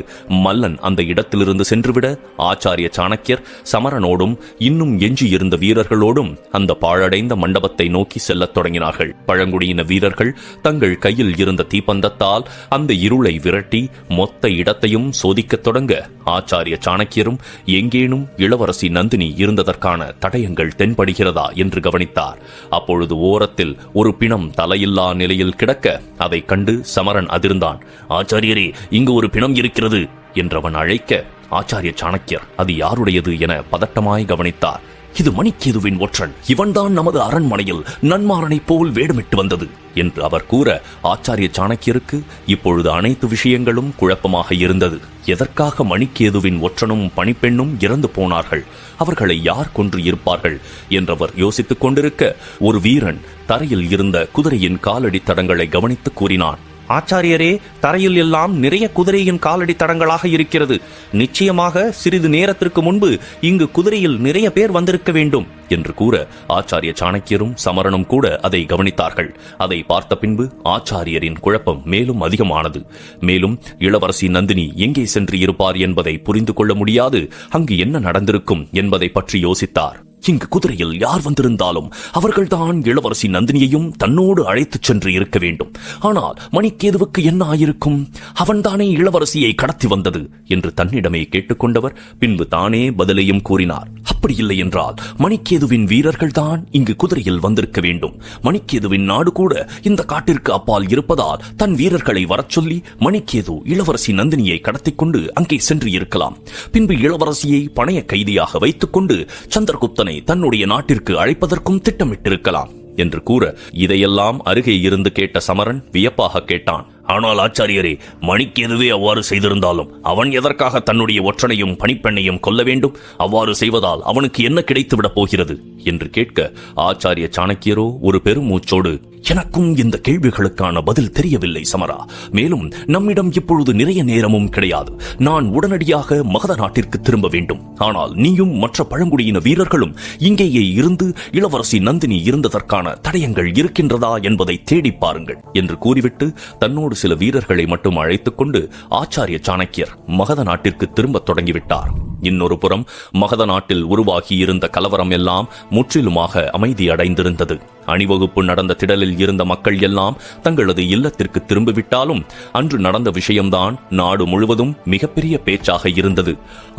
மல்லன் அந்த இடத்திலிருந்து சென்றுவிட ஆச்சாரிய சாணக்கியர் சமரனோடும் இன்னும் எஞ்சியிருந்த வீரர்களோடும் அந்த பாழடைந்த மண்டபத்தை நோக்கி செல்லத் தொடங்கினார்கள். பழங்குடியின வீரர்கள் தங்கள் கையில் இருந்த தீப்பந்தத்தால் அந்த இருளை விரட்டி மொத்த இடத்தையும் சோதிக்கத் தொடங்க ஆச்சாரிய சாணக்கியரும் எங்கேனும் இளவரசி நந்தினி இருந்ததற்கான தடயங்கள் தென்படுகிறதா என்று கவனித்தார். அப்பொழுது ஓரத்தில் ஒரு பிணம் தலையில்லா நிலையில் கிடக்க அதை கண்டு சமரன் அதிர்ந்தான். ஆச்சாரியரே, இங்கு ஒரு பிணம் இருக்கிறது என்றவன் அழைக்க ஆச்சாரிய சாணக்கியர் அது யாருடையது என பதட்டமாய் கவனித்தார். இது மணிக்கேதுவின் ஒற்றன். இவன்தான் நமது அரண்மனையில் நன்மாரனை போல் வேடமிட்டு வந்தது என்று அவர் கூற ஆச்சாரிய சாணக்கியருக்கு இப்பொழுது அனைத்து விஷயங்களும் குழப்பமாக இருந்தது. எதற்காக மணிக்கேதுவின் ஒற்றனும் பணிப்பெண்ணும் இறந்து போனார்கள்? அவர்களை யார் கொன்று இருப்பார்கள் என்றவர் யோசித்துக் கொண்டிருக்க ஒரு வீரன் தரையில் இருந்த குதிரையின் காலடி தடங்களை கவனித்து கூறினான். ஆச்சாரியரே, தரையில் எல்லாம் நிறைய குதிரையின் காலடி தடங்களாக இருக்கிறது. நிச்சயமாக சிறிது நேரத்திற்கு முன்பு இங்கு குதிரையில் நிறைய பேர் வந்திருக்க வேண்டும் என்று கூற ஆச்சாரிய சாணக்கியரும் சமரனும் கூட அதை கவனித்தார்கள். அதை பார்த்த பின்பு ஆச்சாரியரின் குழப்பம் மேலும் அதிகமானது. மேலும் இளவரசி நந்தினி எங்கே சென்று இருப்பார் என்பதை புரிந்து கொள்ள முடியாது அங்கு என்ன நடந்திருக்கும் என்பதை பற்றி யோசித்தார். இங்கு குதிரையில் யார் வந்திருந்தாலும் அவர்கள்தான் இளவரசி நந்தினியையும் தன்னோடு அழைத்துச் சென்று இருக்க வேண்டும். ஆனால் மணிக்கேதுவுக்கு என்ன ஆயிருக்கும்? அவன்தானே இளவரசியை கடத்தி வந்தது என்று தன்னிடமே கேட்டுக்கொண்டவர் பின்பு தானே பதிலையும் கூறினார். அப்படி இல்லை என்றால் மணிக்கேதுவின் வீரர்கள் தான் இங்கு குதிரையில் வந்திருக்க வேண்டும். மணிக்கேதுவின் நாடு கூட இந்த காட்டிற்கு அப்பால் இருப்பதால் தன் வீரர்களை வரச் சொல்லி மணிக்கேது இளவரசி நந்தினியை கடத்திக் கொண்டு அங்கே சென்று இருக்கலாம். பின்பு இளவரசியை பணைய கைதியாக வைத்துக் கொண்டு சந்திரகுப்தனை தன்னுடைய நாட்டிற்கு அழைப்பதற்கும் திட்டமிட்டிருக்கலாம் என்று கூற, இதையெல்லாம் அருகே இருந்து கேட்ட சமரன் வியப்பாக கேட்டான். ஆனால் ஆச்சாரியரே, மணிக்கேதுவே அவ்வாறு செய்திருந்தாலும் அவன் எதற்காக தன்னுடைய ஒற்றனையும் பணிப்பெண்ணையும் கொல்ல வேண்டும்? அவ்வாறு செய்வதால் அவனுக்கு என்ன கிடைத்துவிடப் போகிறது என்று கேட்க, ஆச்சாரிய சாணக்கியரோ ஒரு பெருமூச்சோடு, எனக்கும் இந்த கேள்விகளுக்கான பதில் தெரியவில்லை சமரா. மேலும் நம்மிடம் இப்பொழுது நிறைய நேரமும் கிடையாது. நான் உடனடியாக மகத நாட்டிற்கு திரும்ப வேண்டும். ஆனால் நீயும் மற்ற பழங்குடியின வீரர்களும் இங்கேயே இருந்து இளவரசி நந்தினி இருந்ததற்கான தடயங்கள் இருக்கின்றதா என்பதை தேடி பாருங்கள் என்று கூறிவிட்டு தன்னோடு சில வீரர்களை மட்டும் அழைத்துக் கொண்டு ஆச்சாரிய சாணக்கியர் மகத நாட்டிற்கு திரும்ப தொடங்கிவிட்டார். இன்னொரு புறம் மகத நாட்டில் உருவாகி இருந்த கலவரம் எல்லாம் முற்றிலுமாக அமைதி அடைந்திருந்தது. அணிவகுப்பு நடந்த திடலில் இருந்த மக்கள் எல்லாம் தங்களது இல்லத்திற்கு திரும்பிவிட்டாலும் அன்று நடந்த விஷயம்தான் நாடு முழுவதும் மிகப்பெரிய பேச்சாக இருந்தது.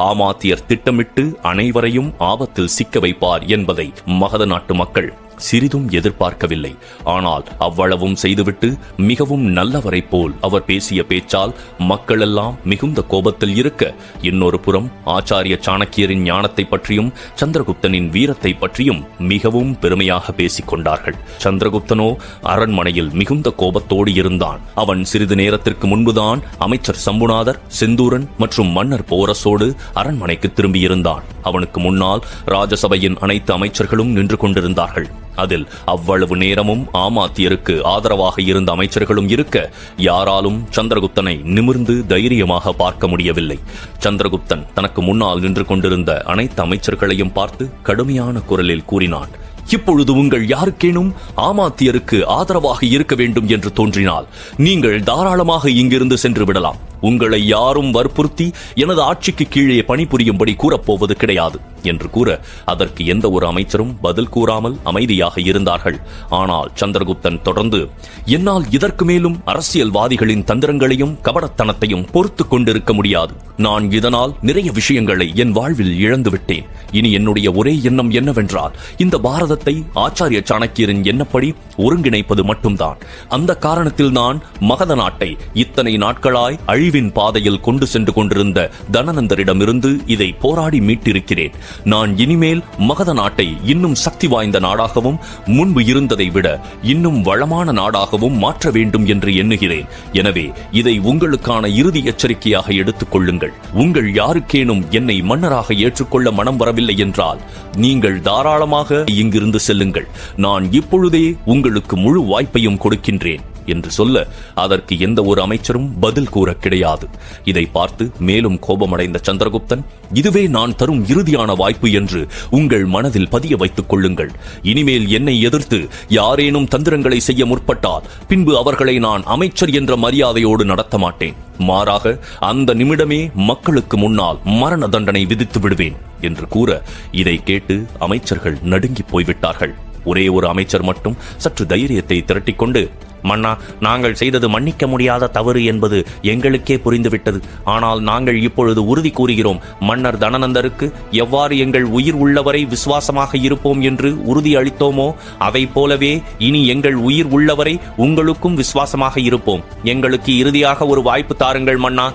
ஆமாத்தியர் திட்டமிட்டு அனைவரையும் ஆபத்தில் சிக்க வைப்பார் என்பதை மகத நாட்டு மக்கள் சிறிதும் எதிர்பார்க்கவில்லை. ஆனால் அவ்வளவும் செய்துவிட்டு மிகவும் நல்லவரை போல் அவர் பேசிய பேச்சால் மக்கள் எல்லாம் மிகுந்த கோபத்தில் இருக்க, இன்னொரு புறம் ஆச்சாரிய சாணக்கியரின் ஞானத்தை பற்றியும் சந்திரகுப்தனின் வீரத்தை பற்றியும் மிகவும் பெருமையாக பேசிக் கொண்டார்கள். சந்திரகுப்தனோ அரண்மனையில் மிகுந்த கோபத்தோடு இருந்தான். அவன் சிறிது நேரத்திற்கு முன்புதான் அமைச்சர் சம்புநாதர், செந்தூரன் மற்றும் மன்னர் போரசோடு அரண்மனைக்கு திரும்பியிருந்தான். அவனுக்கு முன்னால் ராஜசபையின் அனைத்து அமைச்சர்களும் நின்று கொண்டிருந்தார்கள். அதில் அவ்வளவு நேரமும் ஆமாத்தியருக்கு ஆதரவாக இருந்த அமைச்சர்களும் இருக்க, யாராலும் சந்திரகுப்தனை நிமிர்ந்து தைரியமாக பார்க்க முடியவில்லை. சந்திரகுப்தன் தனக்கு முன்னால் நின்று கொண்டிருந்த அனைத்து அமைச்சர்களையும் பார்த்து கடுமையான குரலில் கூறினான். இப்பொழுது உங்கள் யாருக்கேனும் ஆமாத்தியருக்கு ஆதரவாக இருக்க வேண்டும் என்று தோன்றினால் நீங்கள் தாராளமாக இங்கிருந்து சென்று விடலாம். உங்களை யாரும் வற்புறுத்தி எனது ஆட்சிக்கு கீழே பணிபுரியும்படி கூறப்போவது கிடையாது என்று கூற, அதற்கு எந்த ஒரு அமைச்சரும் பதில் கூறாமல் அமைதியாக இருந்தார்கள். ஆனால் சந்திரகுப்தன் தொடர்ந்து, என்னால் இதற்கு மேலும் அரசியல்வாதிகளின் தந்திரங்களையும் கபடத்தனத்தையும் பொறுத்து கொண்டிருக்க முடியாது. நான் இதனால் நிறைய விஷயங்களை என் வாழ்வில் இழந்துவிட்டேன். இனி என்னுடைய ஒரே எண்ணம் என்னவென்றால் இந்த பாரதத்தை ஆச்சாரிய சாணக்கியரின் எண்ணப்படி ஒருங்கிணைப்பது மட்டும்தான். அந்த காரணத்தில் நான் மகத நாட்டை இத்தனை நாட்களாய் அழிவின் பாதையில் கொண்டு சென்று கொண்டிருந்த தனநந்தரிடமிருந்து இதை போராடி மீட்டிருக்கிறேன். நான் இனிமேல் மகத நாட்டை இன்னும் சக்தி வாய்ந்த நாடாகவும் முன்பு இருந்ததை விட இன்னும் வளமான நாடாகவும் மாற்ற வேண்டும் என்று எண்ணுகிறேன். எனவே இதை உங்களுக்கான இறுதி எச்சரிக்கையாக எடுத்துக் கொள்ளுங்கள். உங்கள் யாருக்கேனும் என்னை மன்னராக ஏற்றுக்கொள்ள மனம் வரவில்லை என்றால் நீங்கள் தாராளமாக இங்கிருந்து செல்லுங்கள். நான் இப்பொழுதே உங்களுக்கு முழு வாய்ப்பையும் கொடுக்கின்றேன் என்று சொல்ல, அதற்கு எந்த ஒரு அமைச்சரும் பதில் கூற கிடையாது. இதை பார்த்து மேலும் கோபமடைந்த சந்திரகுப்தன், இதுவே நான் தரும் இறுதியான வாய்ப்பு என்று உங்கள் மனதில் பதிய வைத்துக் கொள்ளுங்கள். இனிமேல் என்னை எதிர்த்து யாரேனும் தந்திரங்களை செய்ய முற்பட்டால் பின்பு அவர்களை நான் அமைச்சர் என்ற மரியாதையோடு நடத்த மாட்டேன். மாறாக அந்த நிமிடமே மக்களுக்கு முன்னால் மரண தண்டனை விதித்து விடுவேன் என்று கூற, இதை கேட்டு அமைச்சர்கள் நடுங்கி போய்விட்டார்கள். ஒரே ஒரு அமைச்சர் மட்டும் சற்று தைரியத்தை திரட்டிக்கொண்டு, மன்னா, நாங்கள் செய்தது மன்னிக்க முடியாத தவறு என்பது எங்களுக்கே புரிந்துவிட்டது. ஆனால் நாங்கள் இப்பொழுது உறுதி கூறுகிறோம், மன்னர் தனநந்தருக்கு எவ்வாறு எங்கள் உயிர் உள்ளவரை விசுவாசமாக இருப்போம் என்று உறுதி அளித்தோமோ அதை போலவே இனி எங்கள் உயிர் உள்ளவரை உங்களுக்கும் விசுவாசமாக இருப்போம். எங்களுக்கு இறுதியாக ஒரு வாய்ப்பு தாருங்கள் மன்னா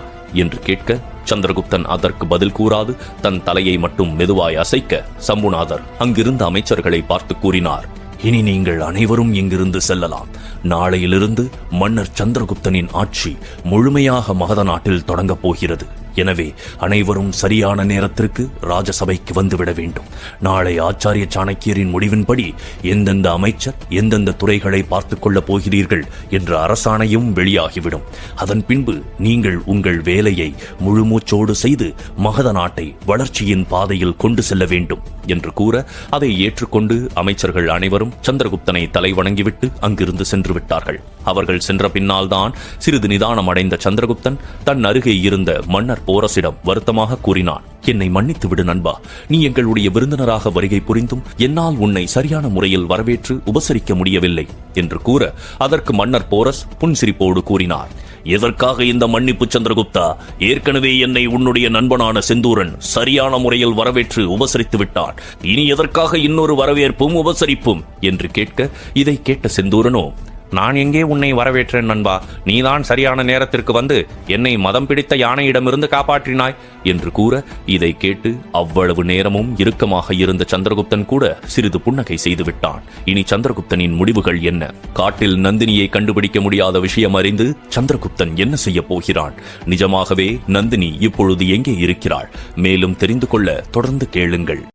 என்று கேட்க, சந்திரகுப்தன் அதற்கு பதில் கூறாது தன் தலையை மட்டும் மெதுவாய் அசைக்க, சம்புநாதர் அங்கிருந்த அமைச்சர்களை பார்த்து கூறினார், இனி நீங்கள் அனைவரும் இங்கிருந்து செல்லலாம். நாளையிலிருந்து மன்னர் சந்திரகுப்தனின் ஆட்சி முழுமையாக மகத நாட்டில் தொடங்கப் போகிறது. எனவே அனைவரும் சரியான நேரத்திற்கு ராஜசபைக்கு வந்துவிட வேண்டும். நாளை ஆச்சாரிய சாணக்கியரின் முடிவின்படி எந்தெந்த அமைச்சர் எந்தெந்த துறைகளை பார்த்துக் கொள்ளப் போகிறீர்கள் என்ற அரசாணையும் வெளியாகிவிடும். அதன் பின்பு நீங்கள் உங்கள் வேலையை முழுமூச்சோடு செய்து மகத நாட்டை வளர்ச்சியின் பாதையில் கொண்டு செல்ல வேண்டும் என்று கூற, அதை ஏற்றுக்கொண்டு அமைச்சர்கள் அனைவரும் சந்திரகுப்தனை தலை வணங்கிவிட்டு அங்கிருந்து சென்று விட்டார்கள். அவர்கள் சென்ற பின்னால் தான் சிறிது நிதானம் அடைந்த சந்திரகுப்தன் தன் அருகே இருந்த மன்னர் போரசிடம் வருத்தமாக கூறினான், என்னை மன்னித்து விடு நண்பா. நீ எங்களுடைய விருந்தினராக வருகை புரிந்தும் என்னால் உன்னை சரியான முறையில் வரவேற்று உபசரிக்க முடியவில்லை என்று கூற, அதற்கு மன்னர் போரஸ் புன்சிரிப்போடு கூறினார், எதற்காக இந்த மன்னிப்பு சந்திரகுப்தா? ஏற்கனவே என்னை உன்னுடைய நண்பனான செந்தூரன் சரியான முறையில் வரவேற்று உபசரித்து விட்டான். இனி எதற்காக இன்னொரு வரவேற்பும் உபசரிப்பும் என்று கேட்க, இதை கேட்ட செந்தூரனோ, நான் எங்கே உன்னை வரவேற்றேன் நண்பா? நீதான் சரியான நேரத்திற்கு வந்து என்னை மதம் பிடித்த யானையிடமிருந்து காப்பாற்றினாய் என்று கூற, இதை கேட்டு அவ்வளவு நேரமும் இறுக்கமாக இருந்த சந்திரகுப்தன் கூட சிறிது புன்னகை செய்து விட்டான். இனி சந்திரகுப்தனின் முடிவுகள் என்ன? காட்டில் நந்தினியை கண்டுபிடிக்க முடியாத விஷயம் அறிந்து சந்திரகுப்தன் என்ன செய்ய போகிறான்? நிஜமாகவே நந்தினி இப்பொழுது எங்கே இருக்கிறாள்? மேலும் தெரிந்து கொள்ள தொடர்ந்து கேளுங்கள்.